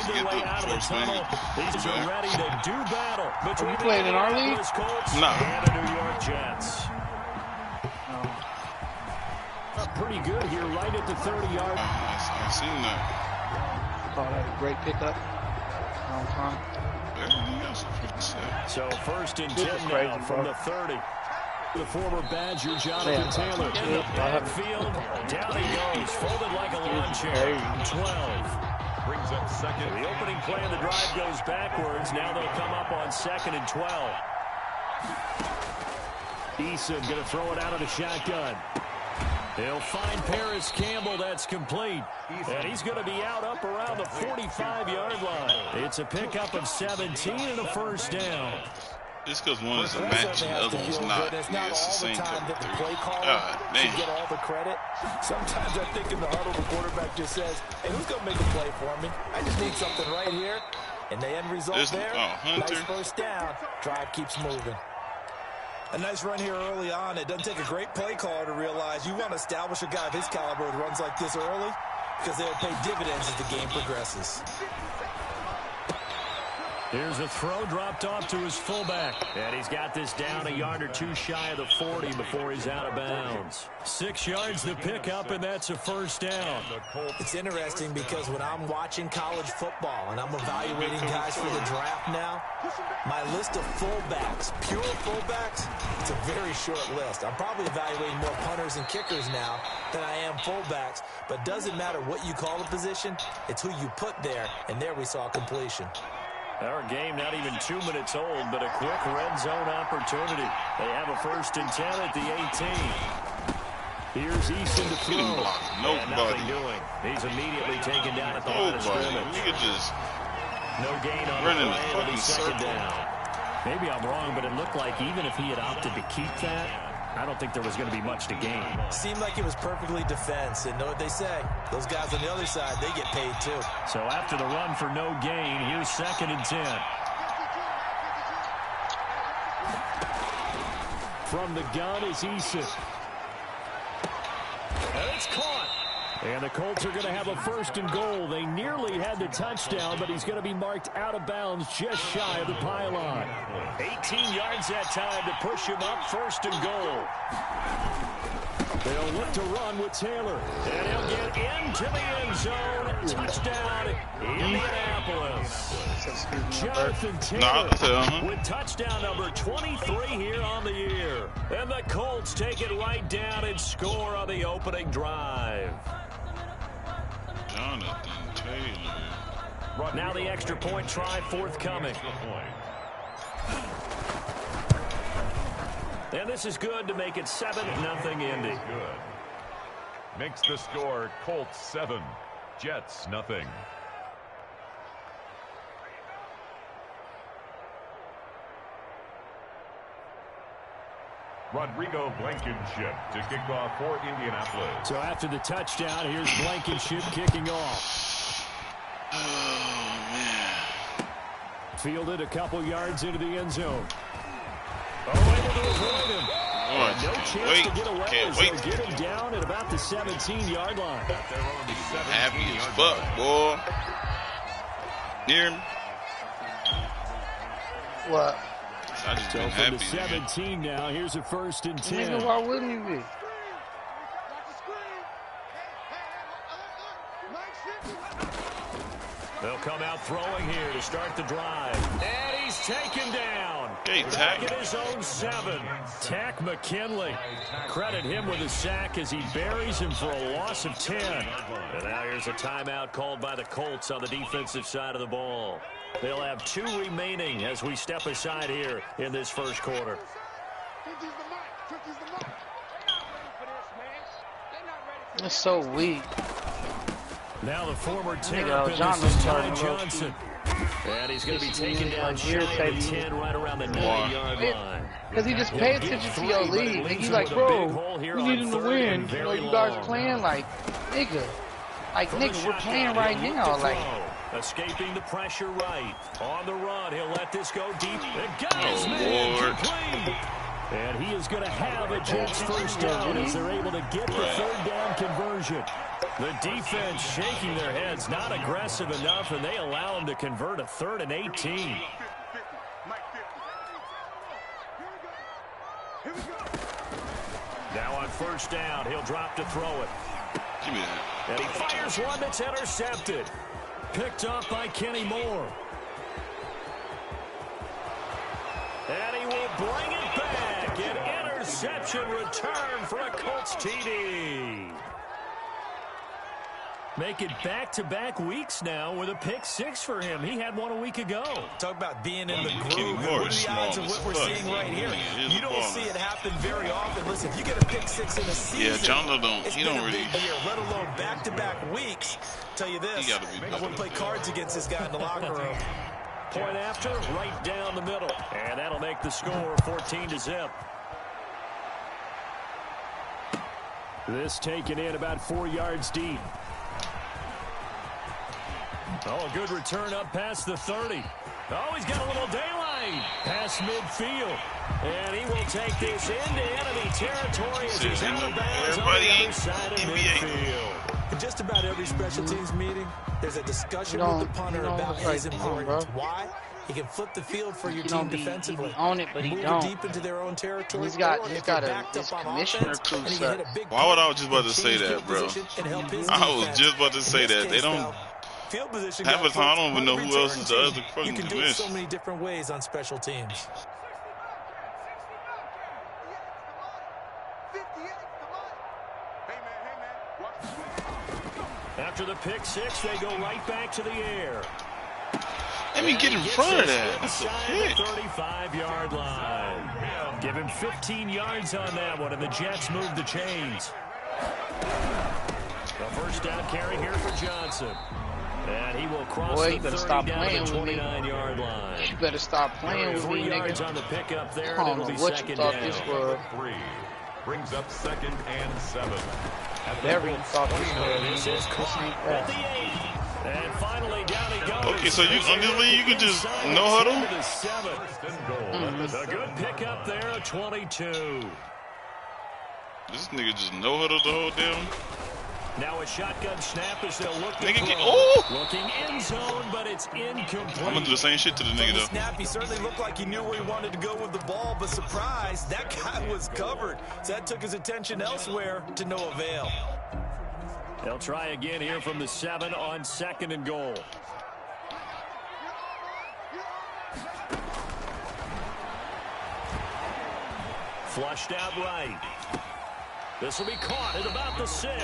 made their way out of the tunnel. These are ready to do battle between the playing in our league? Indianapolis Colts No. and the New York Jets. Pretty good here, right at the 30-yard. I seen that. Oh, that a great pickup. Long time. So 1st and 10 now from the 30. The former Badger, Jonathan Taylor, in the backfield. Down he goes, folded like a lawn chair. 12. Brings up second. The opening play of the drive goes backwards. Now they'll come up on 2nd and 12. Eason going to throw it out of the shotgun. He'll find Paris Campbell. That's complete. And he's going to be out up around the 45-yard line. It's a pickup of 17 and a first down. Just because one is a match and the other one's not. It's not it's the all same the time that the cover. play caller God, man. should get all the credit. Sometimes I think in the huddle, the quarterback just says, hey, who's going to make a play for me? I just need something right here. And the end result there, nice first down. Drive keeps moving. A nice run here early on. It doesn't take a great play caller to realize you want to establish a guy of his caliber who runs like this early because they'll pay dividends as the game progresses. Here's a throw dropped off to his fullback. And he's got this down a yard or two shy of the 40 before he's out of bounds. 6 yards the pickup, and that's a first down. It's interesting because when I'm watching college football and I'm evaluating guys for the draft now, my list of fullbacks, pure fullbacks, it's a very short list. I'm probably evaluating more punters and kickers now than I am fullbacks, but it doesn't matter what you call the position, it's who you put there, and there we saw completion. Our game not even 2 minutes old, but a quick red zone opportunity. They have a 1st and 10 at the 18. Here's Easton to throw. And nothing doing. He's immediately taken down at the line of scrimmage. No gain on the play. It'll be 2nd down. Maybe I'm wrong, but it looked like even if he had opted to keep that, I don't think there was going to be much to gain. Seemed like it was perfectly defense, and know what they say. Those guys on the other side, they get paid too. So after the run for no gain, here's 2nd and 10. From the gun is Eason. And it's caught. And the Colts are going to have a 1st and goal. They nearly had the touchdown, but he's going to be marked out of bounds just shy of the pylon. 18 yards that time to push him up, 1st and goal. They'll look to run with Taylor. And he'll get into the end zone. Touchdown, Indianapolis. Jonathan Taylor with touchdown number 23 here on the year. And the Colts take it right down and score on the opening drive. Jonathan Taylor. Now the extra point try forthcoming. And this is good to make it 7-0 Indy. Good. Makes the score Colts 7, Jets 0. Rodrigo Blankenship to kick off for Indianapolis. So after the touchdown, here's Blankenship kicking off. Oh, man. Fielded a couple yards into the end zone. Oh, able to avoid him. And no chance to get away as they'll get him down at about the 17-yard line. Happy as fuck, boy. Hear me? What? I just So been from happy. the 17 now, here's a 1st and 10. Nigga, why wouldn't you be? They'll come out throwing here to start the drive. And he's taken down. Okay, Tack. Back at his own 7. Tack McKinley. Credit him with a sack as he buries him for a loss of 10. And now here's a timeout called by the Colts on the defensive side of the ball. They'll have 2 remaining as we step aside here in this first quarter. It's so weak. Now the former Terrapin, this is Ty Johnson. And he's going to be taken down shy of the 10 right around the 9-yard line. Because he just pay attention to your league. And he's like, bro, we need him to win. You know, you guys playing like, nigga. Like, nigga, we're playing right now. Like, escaping the pressure right. On the run, he'll let this go deep. The guy's Lord. complete. And he is going to have a Jets first down as they're able to get the third down conversion. The defense shaking their heads, not aggressive enough, and they allow him to convert a 3rd and 18. Now on first down, he'll drop to throw it. Give me that. And he fires one that's intercepted. Picked up by Kenny Moore. And he will bring it back. An interception return for a Colts TD. Make it back-to-back weeks now with a pick 6 for him. He had one a week ago. Talk about being in the groove. What are the odds of what we're seeing right here? You don't see it happen very often. Listen, if you get a pick 6 in a season, yeah, John he don't really. Year, let alone back-to-back weeks. Tell you this, I wouldn't play cards against this guy in the locker room. Point after, right down the middle. And that'll make the score 14-0. This taken in about 4 yards deep. Oh, a good return up past the 30. Oh, he's got a little daylight past midfield. And he will take this into enemy territory as he's out of bounds on the other side of midfield. In just about every special teams meeting, there's a discussion with the punter about his importance. Why? He can flip the field for your team defensively. He own it, but he move don't. Deep into their own territory. He's got this commissioner crew. Why would I was just about to say that, bro? I was just about to say that. They don't. Field position half the time, I don't even know who else is the other fucking You can do it so many different ways on special teams. After the pick 6, they go right back to the air. Let me get in front of that. That's a hit. 35-yard line. Give him 15 yards on that one, and the Jets move the chains. The first down carry here for Johnson. And he will cross Boy, the you better 30 stop down playing to the with me. 29-yard line. You better stop playing with me, 3 yards nigga. on the pickup there, I and don't it'll know be what you second thought down. this was. 3 brings up 2nd and 7. Whatever you thought this was. This is caught at the 8. And finally down he goes. Okay, so you on this league you can just no huddle. A good pickup there at 22. This nigga just no huddle the whole damn. Now a shotgun snap as they'll look to Nigga, throw. Looking end zone, but it's incomplete. I'm gonna do the same shit to the nigga though. Snap, he certainly looked like he knew where he wanted to go with the ball, but surprise, that guy was covered. So that took his attention elsewhere to no avail. They'll try again here from the 7 on 2nd and goal. Flushed out right. This will be caught at about the 6.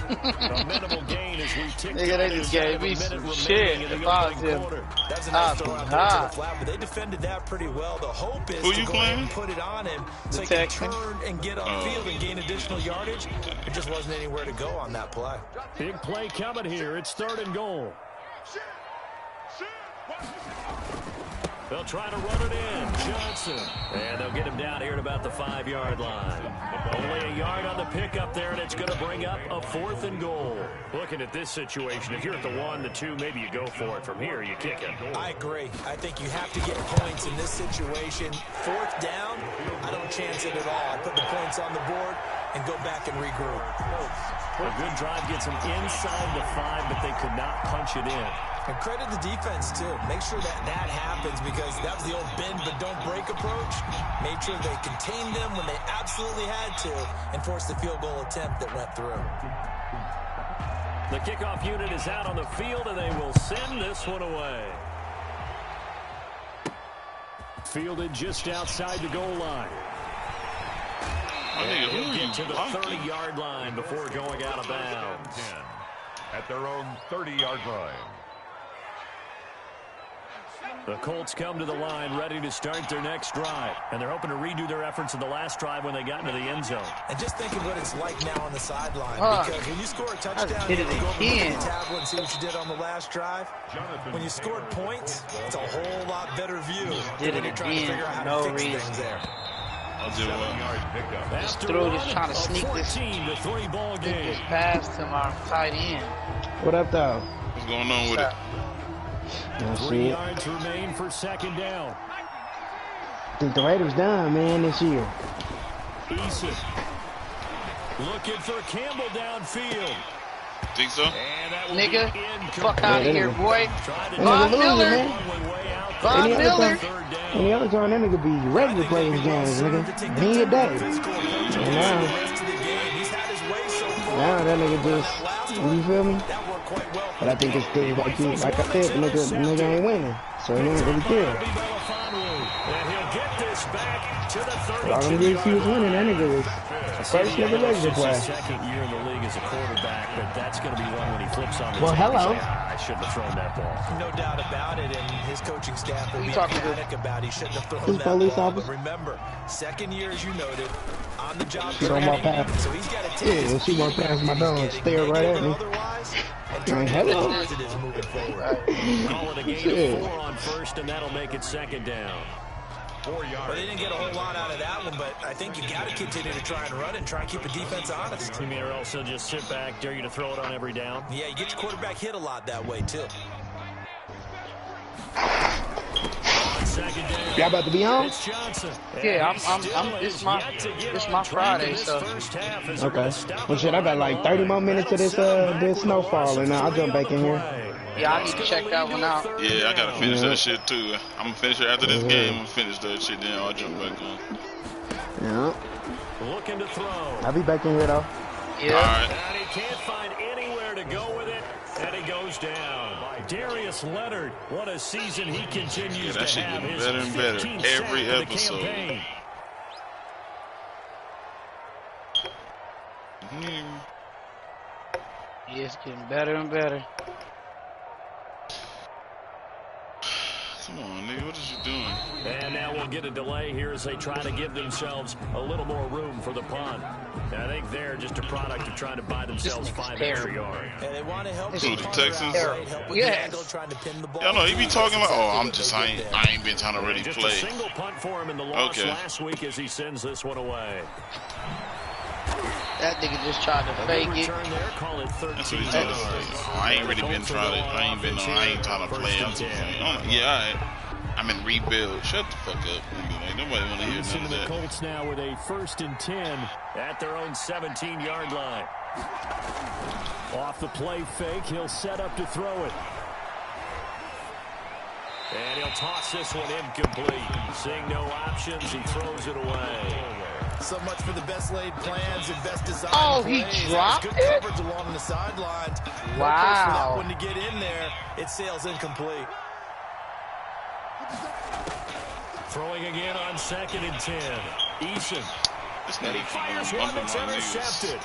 A minimal gain as we tick Nigga, they just gave me some shit about him. That's a nice throw out there to the flat, but they defended that pretty well. The hope is to go ahead and put it on him so he can turn and get upfield and gain additional yardage. It just wasn't anywhere to go on that play. Big play coming here. It's 3rd and goal. They'll try to run it in. Johnson. And they'll get him down here at about the 5-yard line. Only a yard on the pickup there, and it's going to bring up a 4th and goal. Looking at this situation, if you're at the 1, the 2, maybe you go for it. From here, you kick it. I agree. I think you have to get points in this situation. 4th down, I don't chance it at all. I put the points on the board and go back and regroup. A good drive gets them inside the 5, but they could not punch it in. And credit the defense, too. Make sure that happens because that was the old bend but don't break approach. Made sure they contained them when they absolutely had to and forced the field goal attempt that went through. The kickoff unit is out on the field, and they will send this one away. Fielded just outside the goal line. And he'll get to the 30-yard line before going out of bounds. At their own 30-yard line. The Colts come to the line ready to start their next drive. And they're hoping to redo their efforts in the last drive when they got into the end zone. And just think of what it's like now on the sideline. Because when you score a touchdown, you go over the tablet and see what you did on the last drive. When you scored points, it's a whole lot better view when you're trying to figure out how to fix things there. Just trying to sneak this 14-3 ball game. This pass to my tight end. What up, though? What's going on with it? 3 yards remain for 2nd down. think the Raiders done, man, this year. Eason looking for Campbell downfield. Think so? Nigga, fuck out of here, boy. Von Miller. Von Miller. Any other time, that nigga be ready to play his games, nigga. He a day. And now that nigga just, you feel me? But I think it's things like you, like I said, the nigga ain't winning, so he don't really care. All them years he was winning, that nigga was the first nigga ready to play. Second year in the league as a quarterback, but that's going to be one when he flips on the well, hello. I shouldn't have thrown that ball. No doubt about it, and his coaching staff will be panic about he shouldn't have thrown that police ball. officer. But remember, second year, as you noted, on the job. She don't walk past. So he's got to take yeah, she walked past my door and stared right at me. Hello. Moving forward. Call it a gain of 4 on first, and that'll make it second down. 4 yards. Well, they didn't get a whole lot out of that one, but I think you got to continue to try and run and try and keep the defense honest. Team or else they'll just sit back, dare you to throw it on every down. Yeah, you get your quarterback hit a lot that way, too. Y'all about to be on? Yeah, I'm it's my Friday, so. Okay. Well, shit, I got like 30 more minutes of this snowfall, and I'll jump back in here. Yeah, I need to check that one out. Yeah, I gotta finish that shit too. I'm gonna finish it after this game. I'm gonna finish that shit, then I'll jump back on. Yeah. Looking to throw. I'll be back in here though. Yeah. All right. And he can't find anywhere to go with it, and he goes down. Darius Leonard, what a season he continues that to shit have. getting His better and better every episode. Yeah, it's getting better and better. Come on, nigga, what is you doing? And now we'll get a delay here as they try to give themselves a little more room for the punt. I think they're just a product of trying to buy themselves 5 extra yards. And they want to help Who, the Texans? Yes. Y'all know, he be talking like, oh, I ain't been trying to really just play. A single punt for him in the loss last week as he sends this one away. That nigga just tried to fake it. There, call it 13 That's what he's trying to say. Oh, I ain't really been trying to. I ain't trying to play. I'm in rebuild. Shut the fuck up. Like, nobody want to hear none of the that. Colts now with a 1st and 10 at their own 17-yard line. Off the play fake, he'll set up to throw it. And he'll toss this one incomplete. Seeing no options, he throws it away. So much for the best laid plans and best design. Oh, he dropped good it? coverage along the sidelines. Wow. For that one to get in there, it sails incomplete. Throwing again on 2nd and 10. Eason. And he fires one that's intercepted.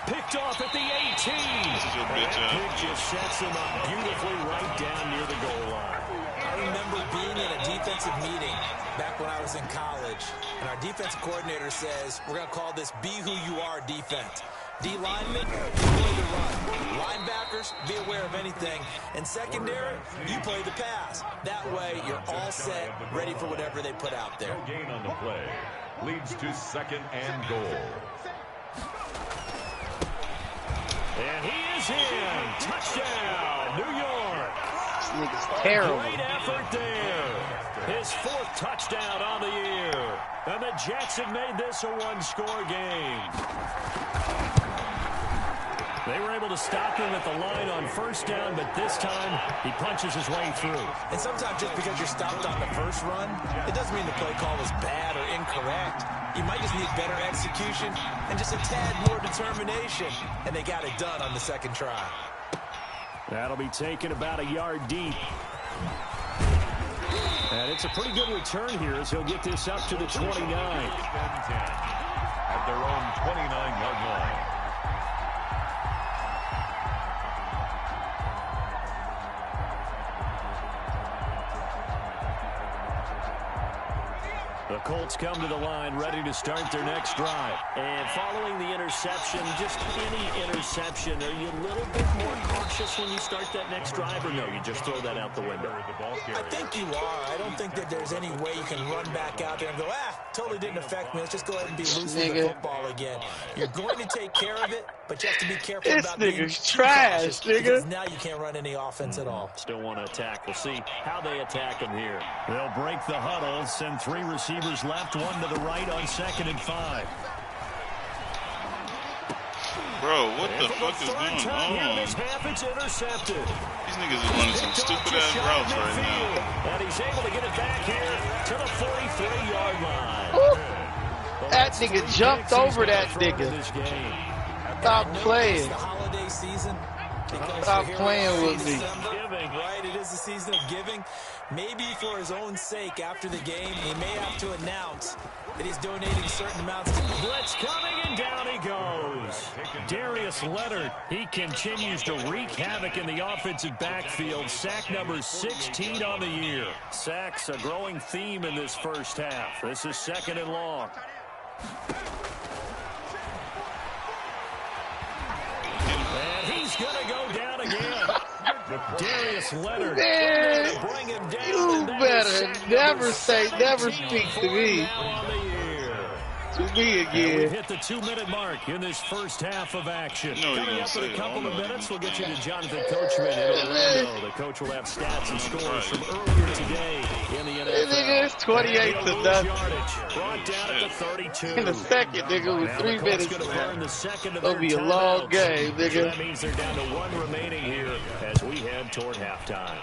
Picked off at the 18. That pick just sets him up beautifully right down near the goal line. I remember being in a defensive meeting back when I was in college, and our defensive coordinator says, we're going to call this Be Who You Are defense. D linemen, play the run. Linebackers, be aware of anything. And secondary, you play the pass. That way, you're all set, ready for whatever they put out there. No gain on the play. Leads to 2nd and goal. And he is in. Touchdown, New York. This nigga's terrible. Great effort there. His 4th touchdown on the year. And the Jets have made this a one-score game. They were able to stop him at the line on 1st down, but this time he punches his way through. And sometimes just because you're stopped on the first run, it doesn't mean the play call was bad or incorrect. You might just need better execution and just a tad more determination. And they got it done on the 2nd try. That'll be taken about a yard deep. And it's a pretty good return here as he'll get this up to the 29. At their own 29-yard line. The Colts come to the line, ready to start their next drive. And following the interception, just any interception, are you a little bit more cautious when you start that next drive, or no, you just throw that out the window? I think you are. I don't think that there's any way you can run back out there and go, totally didn't affect me. Let's just go ahead and be loose with the football again. You're going to take care of it, but you have to be careful about being trash, because now you can't run any offense at all. Still want to attack. We'll see how they attack him here. They'll break the huddle, send 3 receivers left, 1 to the right on 2nd and 5. Bro, what the fuck is going on? This half, it's intercepted. These niggas are running some stupid-ass routes right now. And he's able to get it back here to the 43-yard line. Well, that nigga jumped over that nigga. Stop playing. Stop playing with me. Right, it is the season of giving. Maybe for his own sake after the game, he may have to announce that he's donating certain amounts. Blitz coming, and down he goes. Darius Leonard, he continues to wreak havoc in the offensive backfield. Sack number 16 on the year. Sacks a growing theme in this first half. This is 2nd and long. And he's going to go down again. Darius Leonard. Man, bring him down, you better never speak to me. To me again. We hit the 2-minute mark in this first half of action. Coming up in a couple of minutes, we'll get you to Jonathan Coachman in Orlando. The coach will have stats and scores from earlier today in the NFL. It's 28 to nothing. Brought down at the 32. In the second, nigga, with 3 minutes. It'll be a long game, nigga. That means they're down to 1 remaining here as we head toward halftime.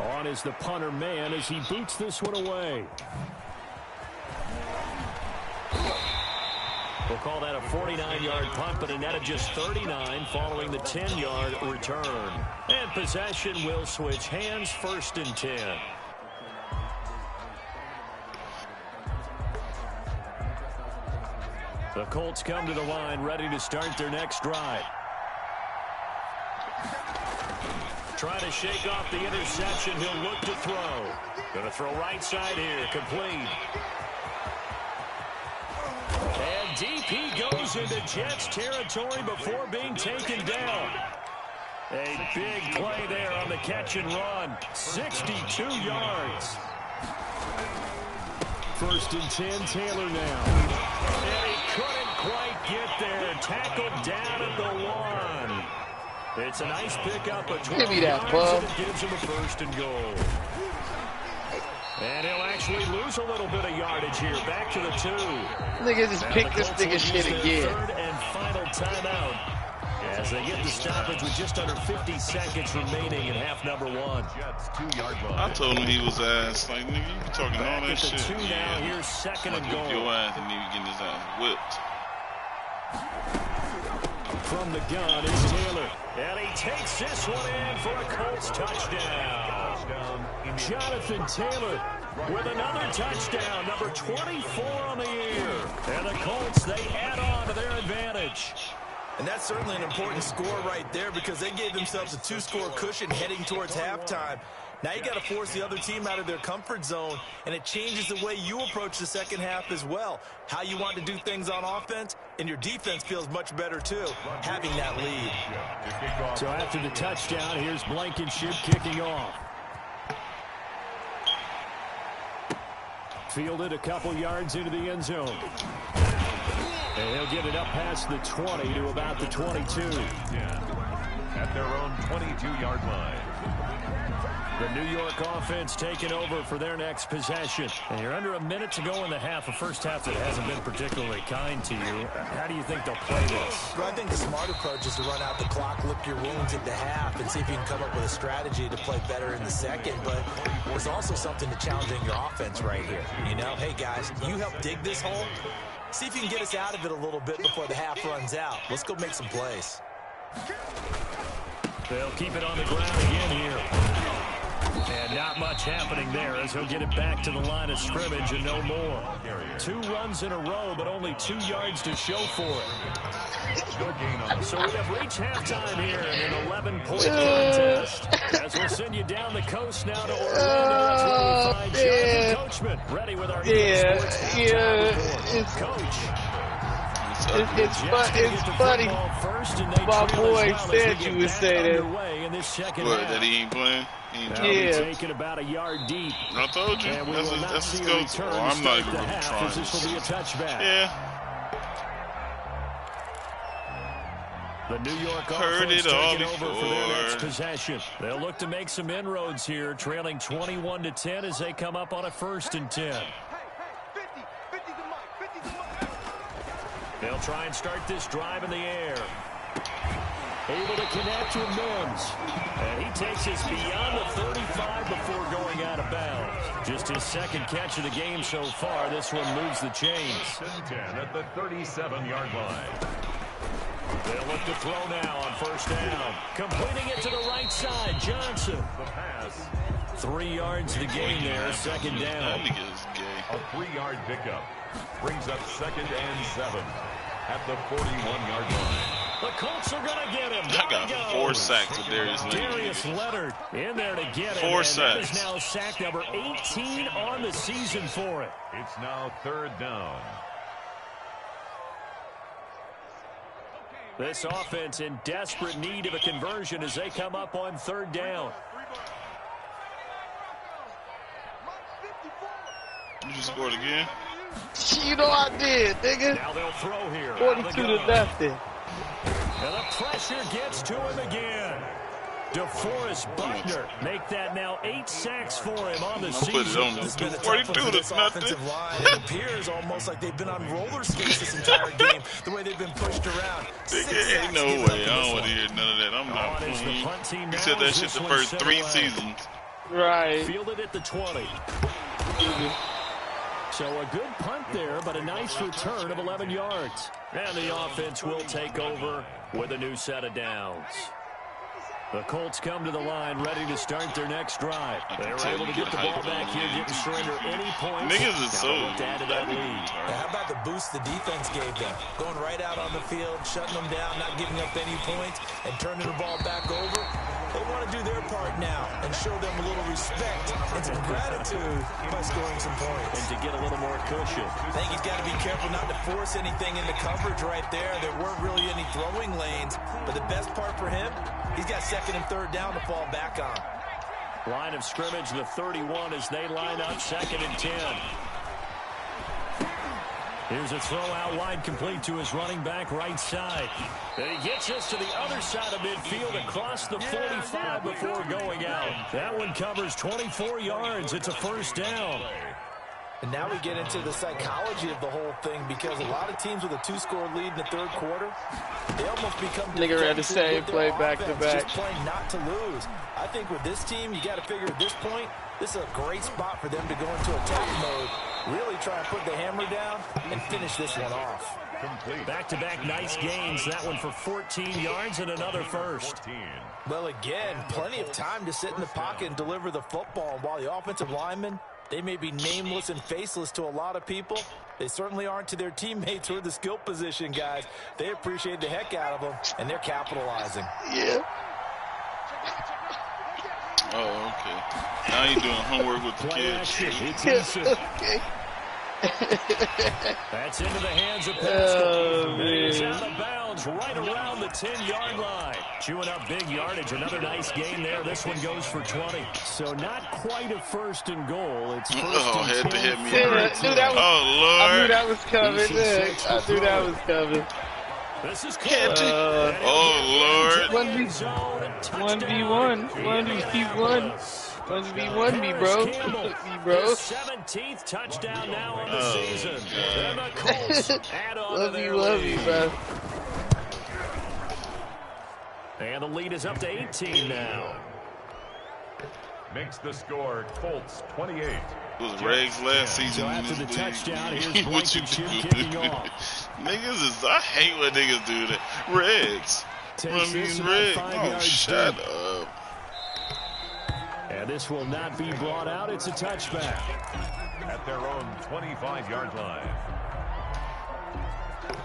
On is the punter man as he boots this one away. We'll call that a 49-yard punt, but a net of just 39 following the 10-yard return. And possession will switch hands, 1st and 10. The Colts come to the line, ready to start their next drive. Trying to shake off the interception. He'll look to throw. Going to throw right side here, complete. And deep he goes into Jets territory before being taken down. A big play there on the catch and run. 62 yards. 1st and 10, Taylor now. And he couldn't quite get there. Tackled down at the 1. It's a nice pickup of 12 Give me that, bub. yards, and it gives him a 1st and goal. And he'll actually lose a little bit of yardage here. Back to the 2. Nigga, just pick this nigga shit again. 3rd and final timeout as they get the stoppage with just under 50 seconds remaining in half number 1. I told him he was ass. Like, nigga, you be talking all that shit. 2 now. Here's 2nd and goal. Your ass and you getting his ass whipped. From the gun is Taylor. And he takes this one in for a Colts touchdown. Jonathan Taylor with another touchdown, number 24 on the year. And the Colts, they add on to their advantage. And that's certainly an important score right there because they gave themselves a 2-score cushion heading towards halftime. Now you got to force the other team out of their comfort zone, and it changes the way you approach the second half as well. How you want to do things on offense, and your defense feels much better too, having that lead. So after the touchdown, here's Blankenship kicking off. Fielded a couple yards into the end zone. And he'll get it up past the 20 to about the 22. At their own 22-yard line. The New York offense taking over for their next possession. And you're under a minute to go in the half, a first half that hasn't been particularly kind to you. How do you think they'll play this? Well, I think the smart approach is to run out the clock, lick your wounds into half, and see if you can come up with a strategy to play better in the second. But there's also something to challenging your offense right here. You know, hey, guys, you help dig this hole. See if you can get us out of it a little bit before the half runs out. Let's go make some plays. They'll keep it on the ground again here. And not much happening there as he'll get it back to the line of scrimmage and no more. 2 runs in a row, but only 2 yards to show for it. So we have reached halftime here in an 11-point contest. As we'll send you down the coast now to Orlando. That's where we find Jonathan Coachman, ready with our Sports halftime report. Coach. It's funny. My boy said you would say that. What, that he ain't playing? Taking about a yard deep. I told you. That's his go-to. Oh, I'm not even going to try this. Will be a touchback. Yeah. The New York offense taking over for their next possession. They'll look to make some inroads here, trailing 21-10 as they come up on a 1st and 10. They'll try and start this drive in the air. Able to connect with Mims. And he takes us beyond the 35 before going out of bounds. Just his 2nd catch of the game so far. This one moves the chains. 10 at the 37-yard line. They'll look to throw now on 1st down. Completing it to the right side. Johnson. The pass. 3 yards to the game there. 2nd down. A 3-yard pickup. Brings up 2nd and 7 at the 41-yard line. The Colts are going to get him. I got 4 sacks with Darius Leonard. Darius Leonard in there to get him. 4 sacks. That is now sack number 18 on the season for it. It's now 3rd down. This offense in desperate need of a conversion as they come up on 3rd down. You just scored again? You know I did, nigga. Now they'll throw here. 42-0. And the pressure gets to him again. DeForest Buckner make that now 8 sacks for him on the season. It's been 42 to nothing. It appears almost like they've been on roller skates this entire game, the way they've been pushed around. Ain't no way. I don't want to hear none of that. I'm not playing. You said that shit the first 3 seasons. Right. Fielded at the 20. So a good punt there, but a nice return of 11 yards. And the offense will take over with a new set of downs. The Colts come to the line ready to start their next drive. They were able to get the ball back here, didn't surrender any points. Niggas is so added that lead. How about the boost the defense gave them? Going right out on the field, shutting them down, not giving up any points, and turning the ball back over. They want to do their part now and show them a little respect and some gratitude by scoring some points. And to get a little more cushion. I think he's got to be careful not to force anything into coverage right there. There weren't really any throwing lanes, but the best part for him, he's got 2nd and 3rd down to fall back on. Line of scrimmage, the 31 as they line up 2nd and 10. Here's a throw out wide, complete to his running back right side. And he gets us to the other side of midfield across the 45 before going out. That one covers 24 yards. It's a 1st down. And now we get into the psychology of the whole thing, because a lot of teams with a 2-score lead in the 3rd quarter, they almost become nigga ran the same play back to back. Just playing not to lose. I think with this team, you got to figure at this point, this is a great spot for them to go into attack mode, really try and put the hammer down and finish this one off. Back-to-back nice gains. That one for 14 yards and another 1st. Well, again, plenty of time to sit in the pocket and deliver the football, while the offensive linemen, they may be nameless and faceless to a lot of people. They certainly aren't to their teammates or the skill position guys. They appreciate the heck out of them, and they're capitalizing. Yeah. Oh, okay. Now you're doing homework with the kids. Okay. That's into the hands of Pascal. He's out of bounds right around the 10-yard line. Chewing up big yardage. Another nice gain there. This one goes for 20. So not quite a 1st and goal. It's 1st and 10. Had to hit me. Oh, Lord. I knew that was coming. I knew that was coming. This is oh, Lord. 1v1. 1v1 me, bro. Me, bro. 17th touchdown now on the season. And the Colts add on to their lead. Bro. And the lead is up to 18 now. Makes the score Colts 28. It was Regs last season. So after the touchdown, here's Blankenship kicking off. Niggas I hate when niggas do that. Regs. Regs. Oh, shut up. And this will not be brought out. It's a touchback. At their own 25-yard line.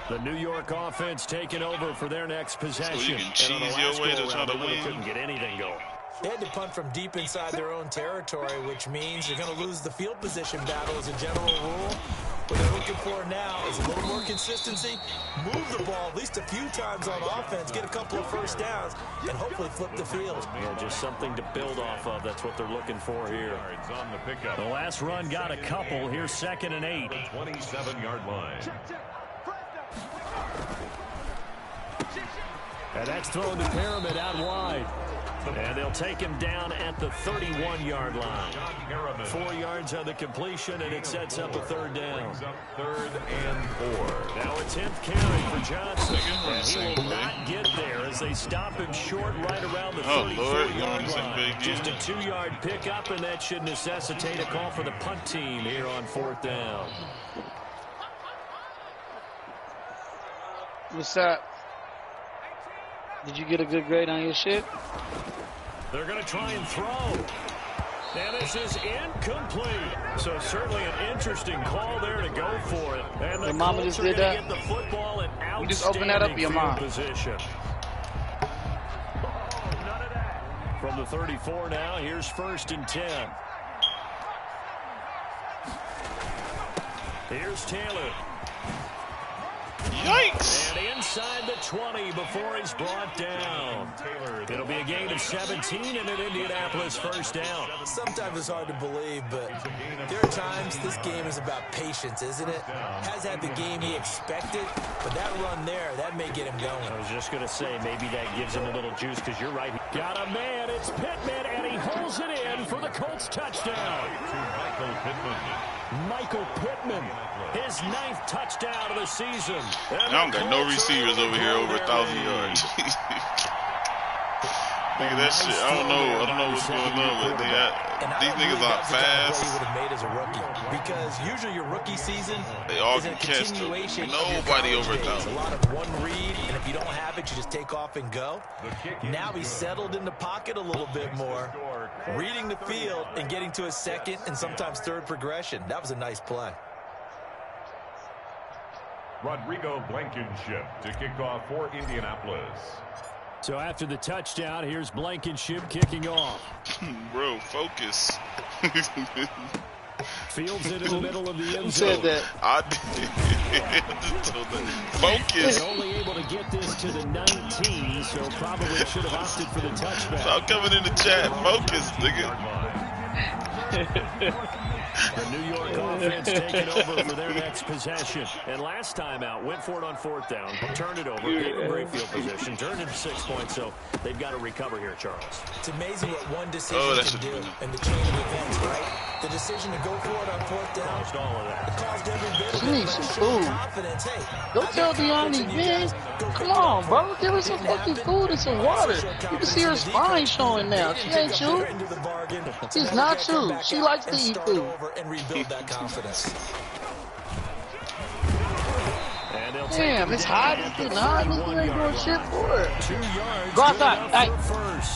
The New York offense taking over for their next possession. So you can cheese your way to try to win. Couldn't get anything going. They had to punt from deep inside their own territory, which means you're going to lose the field position battle as a general rule. What they're looking for now is a little more consistency, move the ball at least a few times on offense, get a couple of first downs, and hopefully flip the field. Yeah, just something to build off of. That's what they're looking for here. On the pickup. The last run got a couple. Here's 2nd and 8. 27-yard line. And that's thrown to Pyramid out wide. And they'll take him down at the 31-yard line. 4 yards on the completion, and it sets up a 3rd down. 3rd and 4. Now a 10th carry for Johnson. And he will not get there as they stop him short right around the 34-yard line. Just a 2-yard pickup, and that should necessitate a call for the punt team here on 4th down. What's up? Did you get a good grade on your shit? They're going to try and throw. And this is incomplete. So certainly an interesting call there to go for it. And your mama just did that? Get the football in you just open that up, your mom. Position. From the 34 now, here's 1st and 10. Here's Taylor. Yikes! And inside the 20 before he's brought down. It'll be a gain of 17 and an Indianapolis 1st down. Sometimes it's hard to believe, but there are times this game is about patience, isn't it? Has had the game he expected, but that run there, that may get him going. I was just going to say, maybe that gives him a little juice, because you're right. Got a man, it's Pittman, and he holds it in for the Colts touchdown. Michael Pittman, his 9th touchdown of the season. I don't got no receivers over here over 1,000 yards. Look at that shit. I don't know what's going on, but these niggas are fast. What he would have made as a rookie, because usually your rookie season they all is a can catch continuation them. of your Nobody college over days. 1,000. A lot of one read, and if you don't have it, you just take off and go. Now he's settled in the pocket a little bit more, reading the field and getting to his 2nd and sometimes 3rd progression. That was a nice play. Rodrigo Blankenship to kick off for Indianapolis. So after the touchdown, here's Blankenship kicking off. Bro, focus. Fields it in the middle of the end zone. Who said that? I did. Focus. They're only able to get this to the 19, so probably should have opted for the touchback. Stop coming in the chat. Focus, nigga. The New York offense taking over for their next possession. And last time out, went for it on 4th down, turned it over, gave a great field position, turned it to 6 points, so they've got to recover here, Charles. It's amazing what one decision can do in the chain of events, right? The decision to go for it on 4th down. Caused all of that. It caused every bit of She needs some food. confidence. Hey, Don't tell Deani, man. Come on, bro. Give her some fucking food and some water. You can see her spine showing now. She ain't you. She's not you. She likes to eat food. And rebuild that confidence. Damn, it's hot. It's getting hot. You ain't doing shit for it. 2 yards. Go outside. Hey,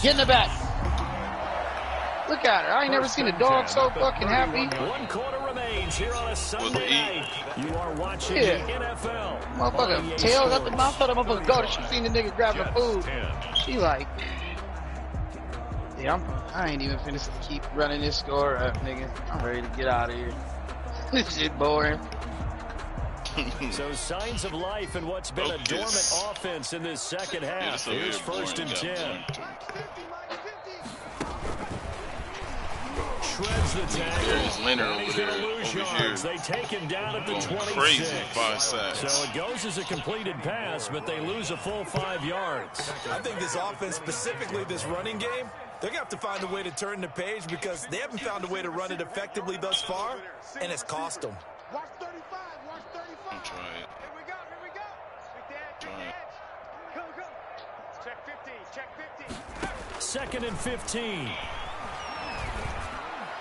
get in the back. Look at her. I ain't never seen a dog so fucking happy. 1 quarter remains here on a Sunday night. You are watching the NFL. Motherfucker, tail got the mouth of the motherfucker go. She seen the nigga grabbing food. She like, yeah, I ain't even finished to keep running this score up, nigga. I'm ready to get out of here. This shit boring. So signs of life in what's been a dormant offense in this 2nd half. Here's 1st and 10. Shreds the tackle. There's Leonard over He's there. going to lose yards. They take him down at the 26. Crazy 5 sacks. So it goes as a completed pass, but they lose a full 5 yards. I think this offense, specifically this running game, they're going to have to find a way to turn the page because they haven't found a way to run it effectively thus far, and it's cost them. I'll try it. Here we go. Try it. Go. Check 50. 2nd and 15.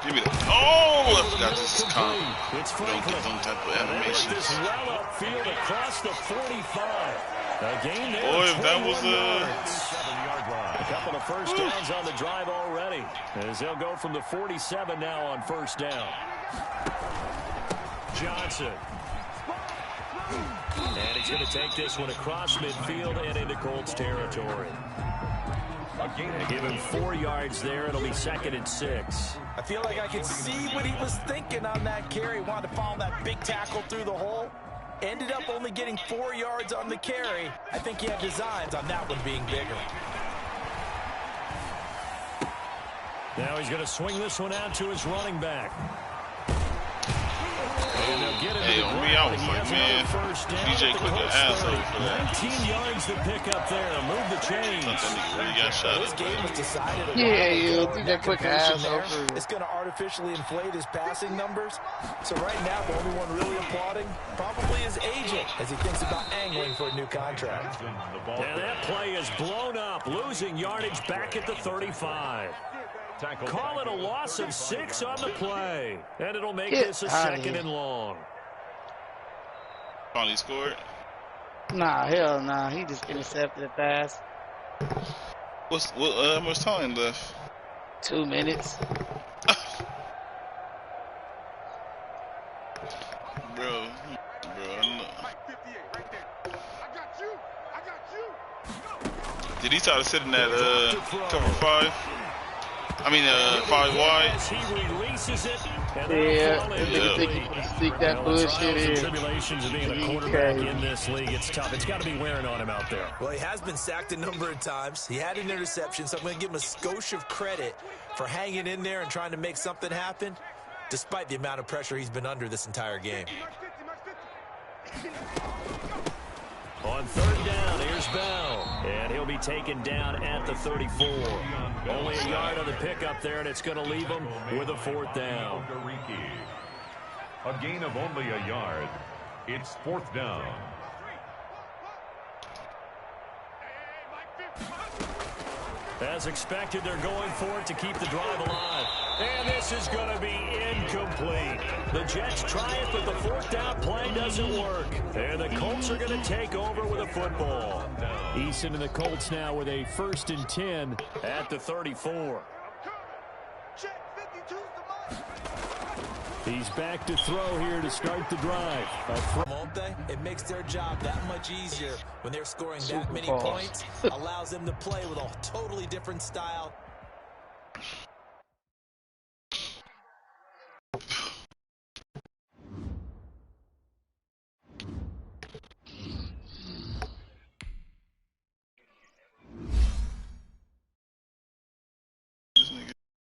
Give me that. Oh, I forgot this is comp. It's Don't get Franklin. some type of And they let animations. this well upfield across the 45. Again there, boy, if that was a couple of first downs on the drive already, as they'll go from the 47 now on first down. Johnson. And he's going to take this one across midfield and into Colts territory. They give him 4 yards there. It'll be 2nd and 6. I feel like I can see what he was thinking on that carry. Wanted to follow that big tackle through the hole. Ended up only getting 4 yards on the carry. I think he had designs on that one being bigger. Now he's going to swing this one out to his running back. And they'll get him to the ground. I was like, man, DJ put the ass over for that. 19 yards to pick up there. Move the chains. Really got shot. This game was decided. Yeah, DJ put the ass over. It's going to artificially inflate his passing numbers. So right now, the only one really applauding probably his agent as he thinks about angling for a new contract. And that play is blown up, losing yardage back at the 35. Call it a loss of 6 on the play. And it'll make this a 2nd and long. Finally scored? Nah, hell nah. He just intercepted a pass. How much time left? 2 minutes. Bro, did he try to sit in that cover 5? I mean, 5 wide. Yeah, nigga think you can sneak that bullshit in. Tribulations of being a quarterback in this league. It's tough. It's got to be wearing on him out there. Well, he has been sacked a number of times. He had an interception, so I'm going to give him a skosh of credit for hanging in there and trying to make something happen, despite the amount of pressure he's been under this entire game. On 3rd down, here's Bell. And he'll be taken down at the 34. Only a yard on the pickup there, and it's going to leave him with a 4th down. A gain of only a yard. It's 4th down. As expected, they're going for it to keep the drive alive. And this is going to be incomplete. The Jets try it, but the 4th down play doesn't work. And the Colts are going to take over with a football. Eason and the Colts now with a 1st and 10 at the 34. He's back to throw here to start the drive. Won't they? It makes their job that much easier when they're scoring that many points. Allows them to play with a totally different style